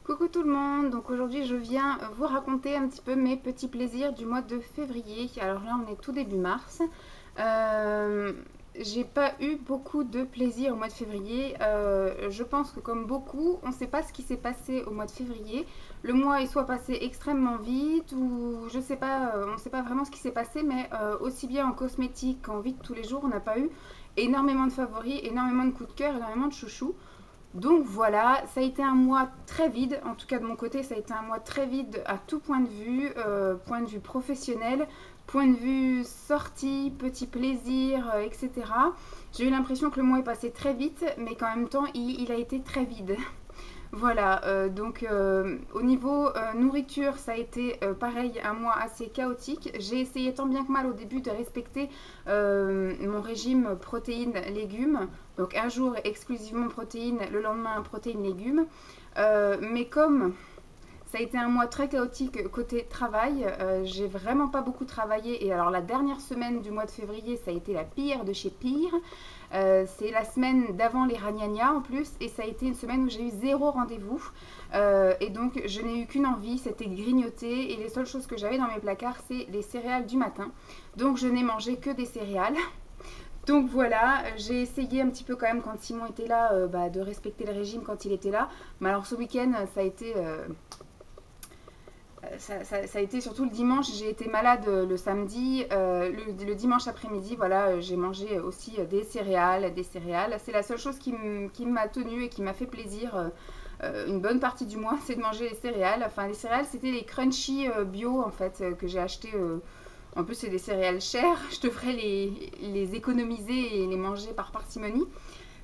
Coucou tout le monde, donc aujourd'hui je viens vous raconter un petit peu mes petits plaisirs du mois de février. Alors là on est tout début mars. Euh, j'ai pas eu beaucoup de plaisir au mois de février. Je pense que comme beaucoup, on ne sait pas ce qui s'est passé au mois de février. Le mois est soit passé extrêmement vite ou je sais pas, on ne sait pas vraiment ce qui s'est passé, mais aussi bien en cosmétique qu'en vie de tous les jours, on n'a pas eu énormément de favoris, énormément de coups de cœur, énormément de chouchous. Donc voilà, ça a été un mois très vide, en tout cas de mon côté, ça a été un mois très vide à tout point de vue professionnel, point de vue sortie, petit plaisir, etc. J'ai eu l'impression que le mois est passé très vite, mais qu'en même temps, il a été très vide. Voilà, au niveau nourriture, ça a été pareil, un mois assez chaotique. J'ai essayé tant bien que mal au début de respecter mon régime protéines-légumes. Donc un jour exclusivement protéines, le lendemain protéines-légumes. Mais comme ça a été un mois très chaotique côté travail, j'ai vraiment pas beaucoup travaillé. Et alors la dernière semaine du mois de février, ça a été la pire de chez pire. C'est la semaine d'avant les ragnagnas en plus, et ça a été une semaine où j'ai eu zéro rendez-vous. Et donc je n'ai eu qu'une envie, c'était de grignoter, et les seules choses que j'avais dans mes placards, c'est les céréales du matin. Donc je n'ai mangé que des céréales. Donc voilà, j'ai essayé un petit peu quand même quand Simon était là, de respecter le régime quand il était là. Mais alors ce week-end, ça a été ça a été surtout le dimanche. J'ai été malade le samedi. Le dimanche après-midi, voilà, j'ai mangé aussi des céréales, des céréales. C'est la seule chose qui m'a tenue et qui m'a fait plaisir une bonne partie du mois, c'est de manger les céréales. Enfin, les céréales, c'était les crunchy bio en fait que j'ai acheté. En plus, c'est des céréales chères. Je devrais les économiser et les manger par parcimonie.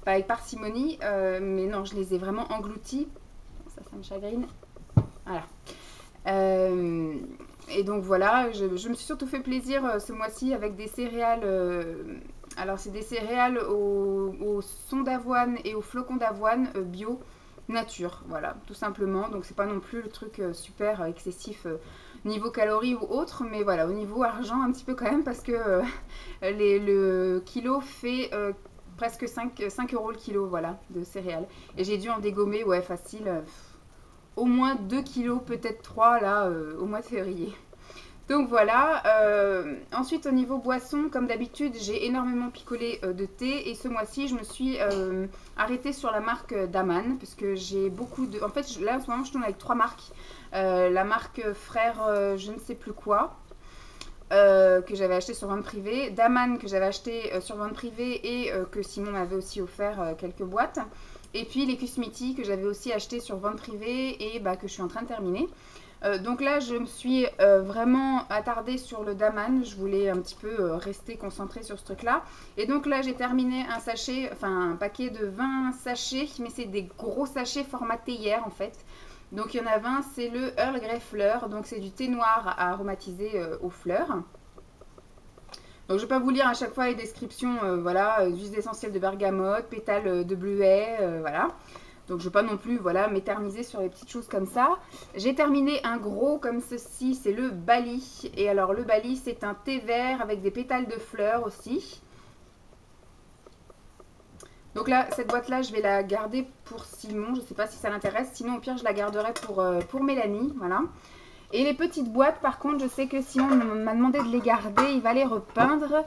Enfin, avec parcimonie, mais non, je les ai vraiment engloutis. Ça me chagrine. Voilà. Euh, et donc voilà, je me suis surtout fait plaisir ce mois-ci avec des céréales. Alors c'est des céréales au son d'avoine et au flocon d'avoine bio nature, voilà, tout simplement. Donc c'est pas non plus le truc super excessif niveau calories ou autre, mais voilà, au niveau argent un petit peu quand même parce que le kilo fait presque 5 euros le kilo, voilà, de céréales. Et j'ai dû en dégommer, ouais, facile. Au moins 2 kilos, peut-être 3 là au mois de février. Donc voilà, ensuite au niveau boisson, comme d'habitude, j'ai énormément picolé de thé et ce mois-ci, je me suis arrêtée sur la marque Daman parce que j'ai beaucoup de... En fait, là en ce moment, je tourne avec 3 marques. La marque Frère je ne sais plus quoi, que j'avais acheté sur vente privée, Daman que j'avais acheté sur vente privée et que Simon m'avait aussi offert quelques boîtes. Et puis les Cusmiti que j'avais aussi acheté sur vente privée et que je suis en train de terminer. Donc là, je me suis vraiment attardée sur le Daman. Je voulais un petit peu rester concentrée sur ce truc-là. Et donc là, j'ai terminé un sachet, enfin un paquet de 20 sachets, mais c'est des gros sachets format théière en fait. Donc il y en a 20, c'est le Earl Grey Fleur. Donc c'est du thé noir aromatisé aux fleurs. Donc je ne vais pas vous lire à chaque fois les descriptions, voilà, huile essentielle de bergamote, pétales de bleuet, voilà. Donc je ne vais pas non plus, voilà, m'éterniser sur les petites choses comme ça. J'ai terminé un gros comme ceci, c'est le Bali. Et alors le Bali, c'est un thé vert avec des pétales de fleurs aussi. Donc là, cette boîte-là, je vais la garder pour Simon. Je ne sais pas si ça l'intéresse. Sinon, au pire, je la garderai pour Mélanie, voilà. Et les petites boîtes, par contre, je sais que Simon m'a demandé de les garder. Il va les repeindre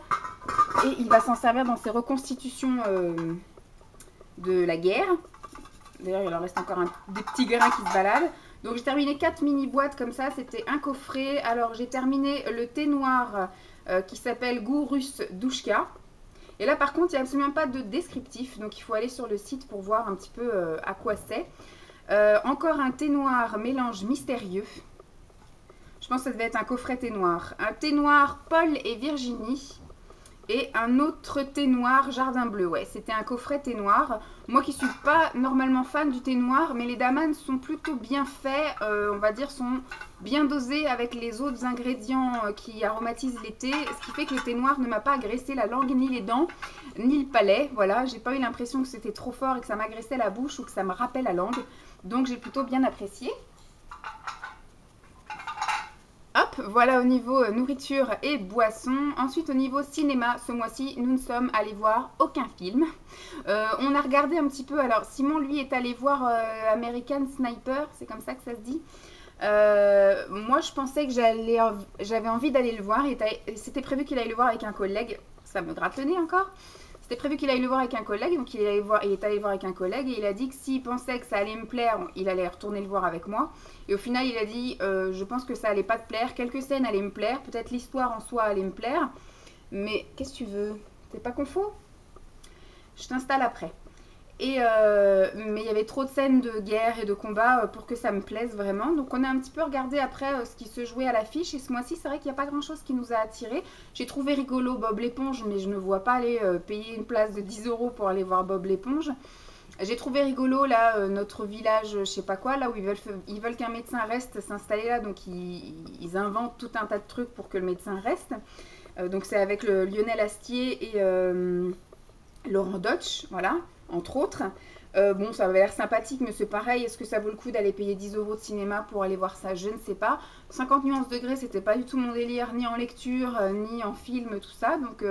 et il va s'en servir dans ses reconstitutions de la guerre. D'ailleurs, il en reste encore des petits grains qui se baladent. Donc, j'ai terminé 4 mini boîtes comme ça. C'était un coffret. Alors, j'ai terminé le thé noir qui s'appelle Goût Russe Douchka. Et là, par contre, il n'y a absolument pas de descriptif. Donc, il faut aller sur le site pour voir un petit peu à quoi c'est. Encore un thé noir mélange mystérieux. Je pense que ça devait être un coffret thé noir. Un thé noir Paul et Virginie. Et un autre thé noir Jardin Bleu. Ouais, c'était un coffret thé noir. Moi qui suis pas normalement fan du thé noir, mais les Daman sont plutôt bien faits. On va dire sont bien dosés avec les autres ingrédients qui aromatisent les thés. Ce qui fait que le thé noir ne m'a pas agressé la langue, ni les dents, ni le palais. Voilà, j'ai pas eu l'impression que c'était trop fort et que ça m'agressait la bouche ou que ça me râpait la langue. Donc j'ai plutôt bien apprécié. Hop, Hop, voilà au niveau nourriture et boisson. Ensuite, au niveau cinéma, ce mois-ci, nous ne sommes allés voir aucun film. On a regardé un petit peu. Alors, Simon, lui, est allé voir American Sniper, c'est comme ça que ça se dit. Moi, je pensais que j'avais envie d'aller le voir. C'était prévu qu'il aille le voir avec un collègue. Ça me gratte le nez encore. C'était prévu qu'il aille le voir avec un collègue, donc il est allé le voir avec un collègue et il a dit que s'il pensait que ça allait me plaire, il allait retourner le voir avec moi. Et au final, il a dit je pense que ça allait pas te plaire, quelques scènes allaient me plaire, peut-être l'histoire en soi allait me plaire, mais qu'est-ce que tu veux? T'es pas confo? Je t'installe après. Mais il y avait trop de scènes de guerre et de combat pour que ça me plaise vraiment. Donc on a un petit peu regardé après ce qui se jouait à l'affiche. Et ce mois-ci, c'est vrai qu'il n'y a pas grand-chose qui nous a attirés. J'ai trouvé rigolo Bob l'éponge, mais je ne vois pas aller payer une place de 10 € pour aller voir Bob l'éponge. J'ai trouvé rigolo là notre village, je sais pas quoi, là où ils veulent qu'un médecin reste s'installer là. Donc ils inventent tout un tas de trucs pour que le médecin reste. Donc c'est avec le Lionel Astier et Laurent Deutsch, voilà, entre autres. Bon, ça avait l'air sympathique, mais c'est pareil. Est-ce que ça vaut le coup d'aller payer 10 € de cinéma pour aller voir ça? Je ne sais pas. 50 nuances degrés, c'était pas du tout mon délire, ni en lecture, ni en film, tout ça. Donc,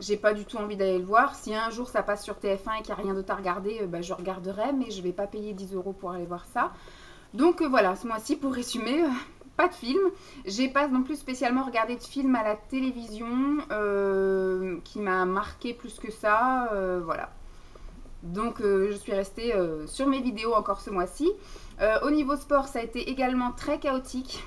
j'ai pas du tout envie d'aller le voir. Si un jour ça passe sur TF1 et qu'il n'y a rien d'autre à regarder, bah, je regarderai, mais je vais pas payer 10 € pour aller voir ça. Donc, voilà, ce mois-ci, pour résumer, pas de film. J'ai pas non plus spécialement regardé de film à la télévision qui m'a marqué plus que ça. Voilà. Donc je suis restée sur mes vidéos encore ce mois-ci. Au niveau sport, ça a été également très chaotique.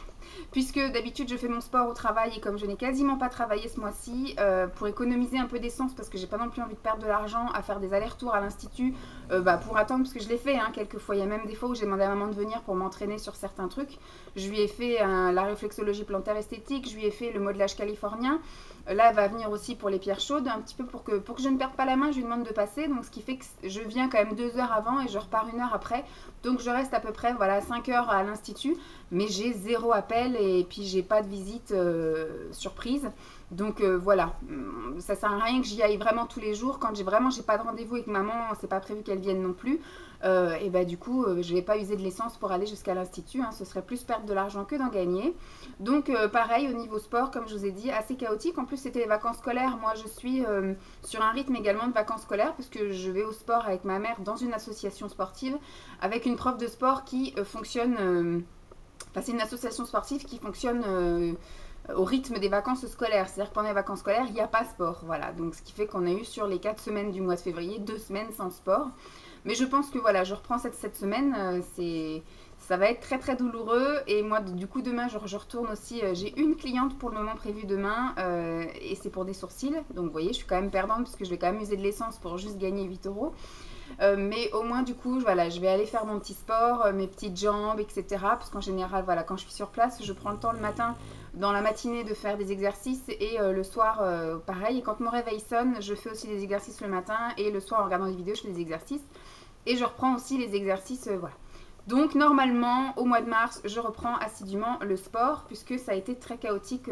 Puisque d'habitude je fais mon sport au travail et comme je n'ai quasiment pas travaillé ce mois-ci, pour économiser un peu d'essence parce que j'ai pas non plus envie de perdre de l'argent à faire des allers-retours à l'institut pour attendre, parce que je l'ai fait quelques fois, il y a même des fois où j'ai demandé à maman de venir pour m'entraîner sur certains trucs. Je lui ai fait la réflexologie plantaire esthétique, je lui ai fait le modelage californien. Là, elle va venir aussi pour les pierres chaudes, un petit peu pour que je ne perde pas la main, je lui demande de passer. Donc, ce qui fait que je viens quand même 2 heures avant et je repars 1 heure après. Donc, je reste à peu près 5 heures à l'institut. Mais j'ai 0 appel et puis j'ai pas de visite surprise. Donc, voilà. Ça sert à rien que j'y aille vraiment tous les jours. Quand j'ai pas de rendez-vous avec maman, c'est pas prévu qu'elle vienne non plus. Et bah du coup, je vais pas user de l'essence pour aller jusqu'à l'institut. Ce serait plus perdre de l'argent que d'en gagner. Donc, pareil, au niveau sport, comme je vous ai dit, assez chaotique. En plus, c'était les vacances scolaires. Moi, je suis sur un rythme également de vacances scolaires parce que je vais au sport avec ma mère dans une association sportive avec une prof de sport qui fonctionne... c'est une association sportive qui fonctionne au rythme des vacances scolaires. C'est-à-dire que pendant les vacances scolaires, il n'y a pas sport. Voilà. Donc, ce qui fait qu'on a eu sur les 4 semaines du mois de février, 2 semaines sans sport. Mais je pense que voilà, je reprends cette semaine. Ça va être très très douloureux. Et moi, du coup, demain, je retourne aussi. J'ai une cliente pour le moment prévue demain. Et c'est pour des sourcils. Donc, vous voyez, je suis quand même perdante parce que je vais quand même user de l'essence pour juste gagner 8 €. Mais au moins du coup voilà, je vais aller faire mon petit sport, mes petites jambes, etc. Parce qu'en général voilà, quand je suis sur place, je prends le temps le matin dans la matinée de faire des exercices et le soir pareil. Et quand mon réveil sonne, je fais aussi des exercices le matin et le soir en regardant des vidéos je fais des exercices et je reprends aussi les exercices voilà. Donc normalement au mois de mars je reprends assidûment le sport puisque ça a été très chaotique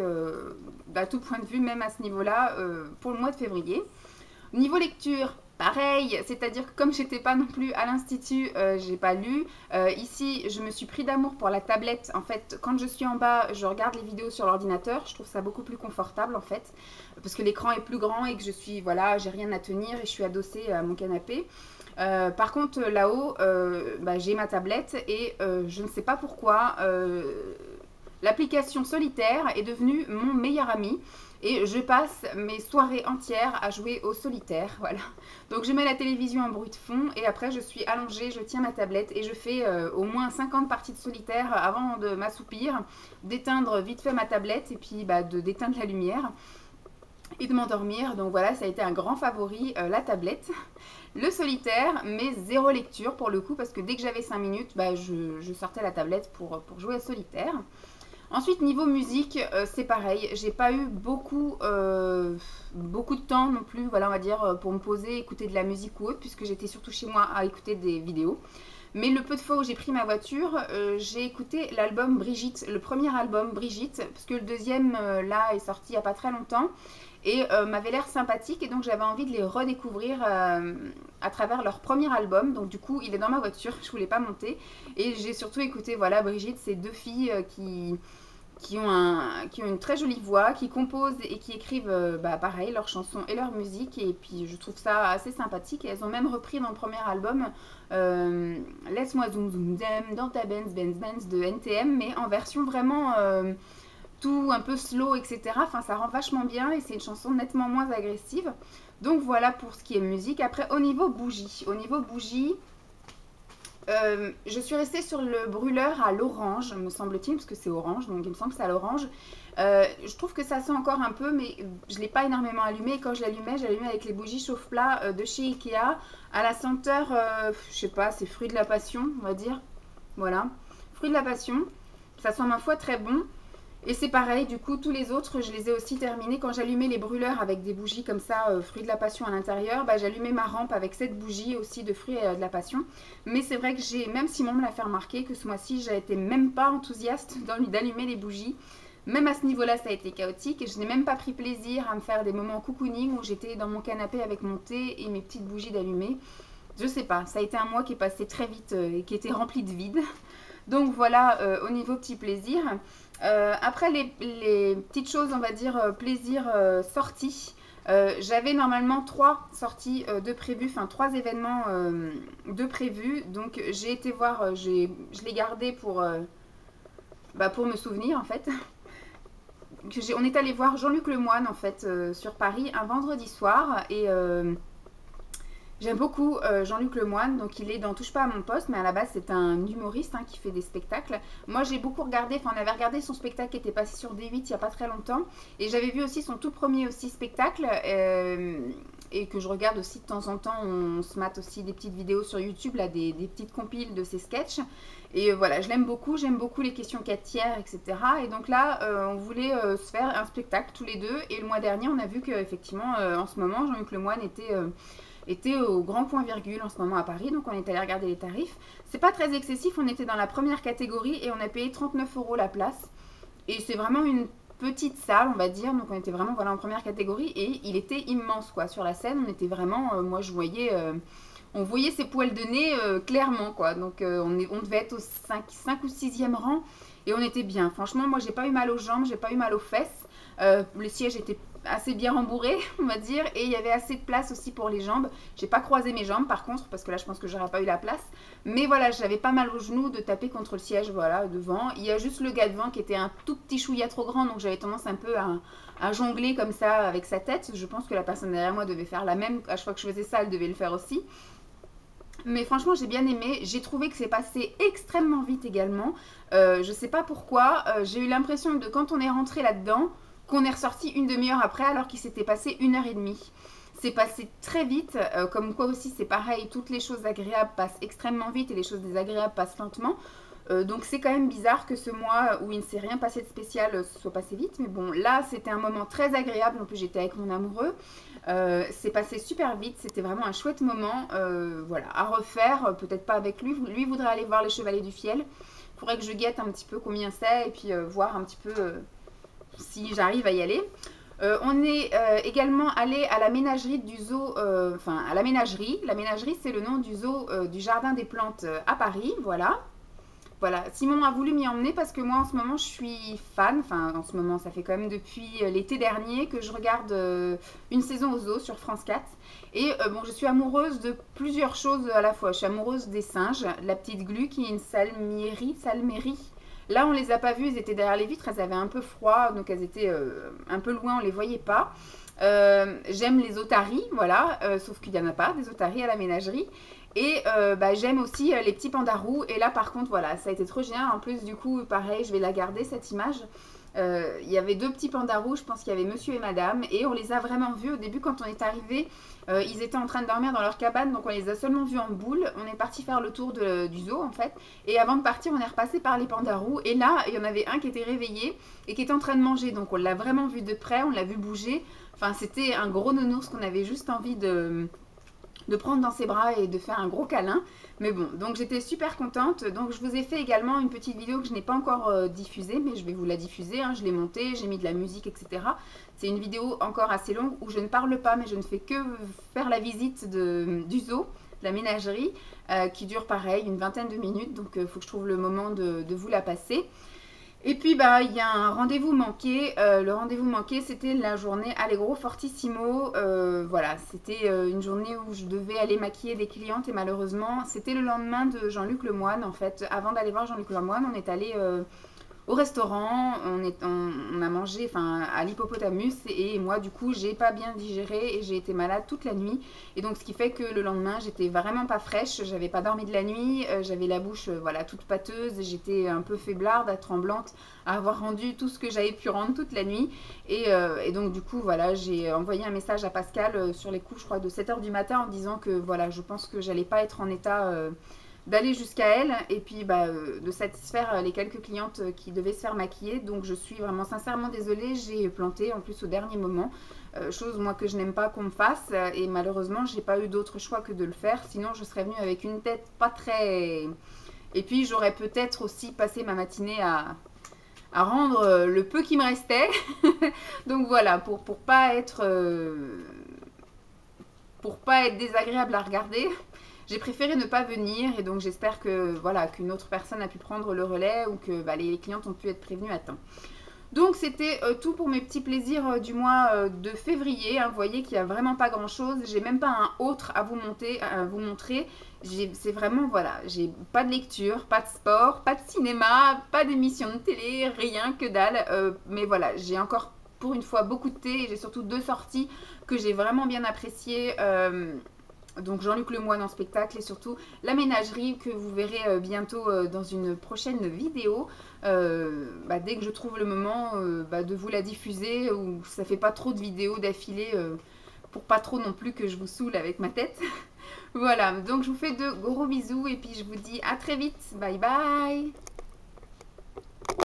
à tout point de vue, même à ce niveau là pour le mois de février. Niveau lecture, pareil, c'est-à-dire que comme j'étais pas non plus à l'institut, j'ai pas lu. Ici, je me suis pris d'amour pour la tablette. En fait, quand je suis en bas, je regarde les vidéos sur l'ordinateur. Je trouve ça beaucoup plus confortable en fait, parce que l'écran est plus grand et que je suis, voilà, j'ai rien à tenir et je suis adossée à mon canapé. Par contre, là-haut, j'ai ma tablette et je ne sais pas pourquoi, l'application Solitaire est devenue mon meilleur ami. Et je passe mes soirées entières à jouer au solitaire, voilà. Donc je mets la télévision en bruit de fond et après je suis allongée, je tiens ma tablette et je fais au moins 50 parties de solitaire avant de m'assoupir, d'éteindre vite fait ma tablette et puis d'éteindre la lumière et de m'endormir. Donc voilà, ça a été un grand favori, la tablette. Le solitaire, mais 0 lecture pour le coup parce que dès que j'avais 5 minutes, je sortais la tablette pour jouer au solitaire. Ensuite, niveau musique, c'est pareil. J'ai pas eu beaucoup de temps non plus, voilà, on va dire, pour me poser, écouter de la musique ou autre, puisque j'étais surtout chez moi à écouter des vidéos. Mais le peu de fois où j'ai pris ma voiture, j'ai écouté l'album Brigitte, le premier album Brigitte, parce que le deuxième, là, est sorti il n'y a pas très longtemps, et m'avait l'air sympathique, et donc j'avais envie de les redécouvrir à travers leur premier album. Donc du coup, il est dans ma voiture, je voulais pas monter, et j'ai surtout écouté, voilà, Brigitte, ces 2 filles qui ont une très jolie voix, qui composent et qui écrivent pareil leurs chansons et leur musique. Et puis je trouve ça assez sympathique. Et elles ont même repris dans le premier album Laisse-moi zoom zoom dem dans ta Benz Benz Benz de NTM, mais en version vraiment tout un peu slow, etc. Enfin, ça rend vachement bien et c'est une chanson nettement moins agressive. Donc voilà pour ce qui est musique. Après, au niveau bougie, je suis restée sur le brûleur à l'orange, me semble-t-il, parce que c'est orange, donc il me semble que c'est à l'orange. Je trouve que ça sent encore un peu, mais je ne l'ai pas énormément allumé. Et quand je l'allumais, j'allumais avec les bougies chauffe-plat de chez Ikea, à la senteur, je sais pas, c'est fruit de la passion, on va dire. Voilà, fruit de la passion. Ça sent ma foi très bon. Et c'est pareil, du coup, tous les autres, je les ai aussi terminés. Quand j'allumais les brûleurs avec des bougies comme ça, fruits de la passion à l'intérieur, j'allumais ma rampe avec cette bougie aussi de fruits de la passion. Mais c'est vrai que même Simon me l'a fait remarquer, que ce mois-ci, j'ai été même pas enthousiaste d'allumer les bougies. Même à ce niveau-là, ça a été chaotique. Et je n'ai même pas pris plaisir à me faire des moments cocooning où j'étais dans mon canapé avec mon thé et mes petites bougies d'allumer. Je sais pas, ça a été un mois qui est passé très vite et qui était rempli de vide. Donc voilà, au niveau petit plaisir. Après les petites choses, on va dire plaisir sorties, j'avais normalement 3 sorties de prévues, enfin 3 événements de prévus. Donc j'ai été voir, je l'ai gardé pour me souvenir en fait. On est allé voir Jean-Luc Lemoyne en fait sur Paris un vendredi soir et j'aime beaucoup Jean-Luc Lemoyne, donc il est dans Touche pas à mon poste, mais à la base c'est un humoriste qui fait des spectacles. Moi j'ai beaucoup regardé, on avait regardé son spectacle qui était passé sur D8 il n'y a pas très longtemps, et j'avais vu aussi son tout premier aussi spectacle, et que je regarde aussi de temps en temps. On se mate aussi des petites vidéos sur YouTube, là, des petites compiles de ses sketchs. Et voilà, je l'aime beaucoup, j'aime beaucoup les questions quatières, etc. Et donc là, on voulait se faire un spectacle tous les deux, et le mois dernier on a vu qu'effectivement en ce moment Jean-Luc Lemoyne était au Grand Point Virgule en ce moment à Paris, donc on est allé regarder les tarifs. C'est pas très excessif, on était dans la première catégorie et on a payé 39 € la place. Et c'est vraiment une petite salle, on va dire, donc on était vraiment en première catégorie et il était immense quoi. Sur la scène, on était vraiment, moi je voyais, on voyait ses poils de nez clairement quoi. Donc on devait être au 5 ou 6e rang et on était bien. Franchement, moi j'ai pas eu mal aux jambes, j'ai pas eu mal aux fesses. Les sièges étaient assez bien rembourré, on va dire, et il y avait assez de place aussi pour les jambes. J'ai pas croisé mes jambes par contre, parce que là je pense que j'aurais pas eu la place, mais voilà, j'avais pas mal aux genoux de taper contre le siège, voilà, devant. Il y a juste le gars devant qui était un tout petit chouïa trop grand, donc j'avais tendance un peu à jongler comme ça avec sa tête. Je pense que la personne derrière moi devait faire la même, à chaque fois que je faisais ça, elle devait le faire aussi. Mais franchement, j'ai bien aimé. J'ai trouvé que c'est passé extrêmement vite également. Je sais pas pourquoi. J'ai eu l'impression de quand on est rentré là-dedans, qu'on est ressorti une demi-heure après alors qu'il s'était passé 1h30. C'est passé très vite, comme quoi aussi c'est pareil, toutes les choses agréables passent extrêmement vite et les choses désagréables passent lentement. Donc c'est quand même bizarre que ce mois où il ne s'est rien passé de spécial soit passé vite. Mais bon, là c'était un moment très agréable, en plus j'étais avec mon amoureux. C'est passé super vite, c'était vraiment un chouette moment, voilà, à refaire, peut-être pas avec lui. Lui voudrait aller voir les Chevaliers du Fiel. Il faudrait que je guette un petit peu combien c'est et puis voir un petit peu si j'arrive à y aller. On est également allé à la ménagerie du zoo, à la ménagerie. La ménagerie, c'est le nom du zoo du Jardin des Plantes à Paris, voilà. Voilà, Simon a voulu m'y emmener parce que moi en ce moment je suis fan, enfin en ce moment ça fait quand même depuis l'été dernier que je regarde une saison au zoo sur France 4. Et bon, je suis amoureuse de plusieurs choses à la fois. Je suis amoureuse des singes, la petite Glu qui est une salmérie. Là, on les a pas vues, ils étaient derrière les vitres, elles avaient un peu froid, donc elles étaient un peu loin, on les voyait pas. J'aime les otaries, voilà, sauf qu'il n'y en a pas, des otaries à la ménagerie. Et j'aime aussi les petits pandarous. Et là, par contre, voilà, ça a été trop génial. En plus, du coup, pareil, je vais la garder, cette image. Il y avait 2 petits pandarous, je pense qu'il y avait monsieur et madame. Et on les a vraiment vus au début quand on est arrivé. Ils étaient en train de dormir dans leur cabane, donc on les a seulement vus en boule. On est parti faire le tour du zoo en fait. Et avant de partir, on est repassé par les pandarous. Et là, il y en avait un qui était réveillé et qui était en train de manger. Donc on l'a vraiment vu de près, on l'a vu bouger. Enfin, c'était un gros nounours qu'on avait juste envie de prendre dans ses bras et de faire un gros câlin. Mais bon, donc j'étais super contente. Donc je vous ai fait également une petite vidéo que je n'ai pas encore diffusée, mais je vais vous la diffuser, hein. Je l'ai montée, j'ai mis de la musique, etc. C'est une vidéo encore assez longue où je ne parle pas, mais je ne fais que faire la visite du zoo, de la ménagerie, qui dure pareil, une vingtaine de minutes. Donc il faut que je trouve le moment de vous la passer. Et puis bah il y a un rendez-vous manqué. Le rendez-vous manqué c'était la journée Allegro Fortissimo. Voilà, c'était une journée où je devais aller maquiller des clientes et malheureusement c'était le lendemain de Jean-Luc Lemoyne en fait. Avant d'aller voir Jean-Luc Lemoyne, on est allé au restaurant, on a mangé enfin, à l'hippopotamus et moi du coup j'ai pas bien digéré et j'ai été malade toute la nuit et donc ce qui fait que le lendemain j'étais vraiment pas fraîche, j'avais pas dormi de la nuit, j'avais la bouche voilà toute pâteuse, j'étais un peu faiblarde, tremblante à avoir rendu tout ce que j'avais pu rendre toute la nuit et donc du coup voilà j'ai envoyé un message à Pascal sur les coups je crois de 7 h du matin en disant que voilà je pense que j'allais pas être en état d'aller jusqu'à elle et puis bah, de satisfaire les quelques clientes qui devaient se faire maquiller. Donc je suis vraiment sincèrement désolée, j'ai planté en plus au dernier moment, chose moi que je n'aime pas qu'on me fasse et malheureusement j'ai pas eu d'autre choix que de le faire, sinon je serais venue avec une tête pas très... Et puis j'aurais peut-être aussi passé ma matinée à rendre le peu qui me restait. Donc voilà, pour pas être désagréable à regarder, j'ai préféré ne pas venir et donc j'espère que voilà qu'une autre personne a pu prendre le relais ou que bah, les clientes ont pu être prévenues à temps. Donc c'était tout pour mes petits plaisirs du mois de février. Hein. Vous voyez qu'il n'y a vraiment pas grand chose. J'ai même pas un autre à vous montrer. C'est vraiment voilà, j'ai pas de lecture, pas de sport, pas de cinéma, pas d'émission de télé, rien que dalle. Mais voilà, j'ai encore pour une fois beaucoup de thé et j'ai surtout 2 sorties que j'ai vraiment bien appréciées. Donc Jean-Luc Lemoyne en spectacle et surtout la ménagerie que vous verrez bientôt dans une prochaine vidéo. Bah, dès que je trouve le moment bah, de vous la diffuser ou ça fait pas trop de vidéos d'affilée pour pas trop non plus que je vous saoule avec ma tête. Voilà, donc je vous fais de gros bisous et puis je vous dis à très vite. Bye bye.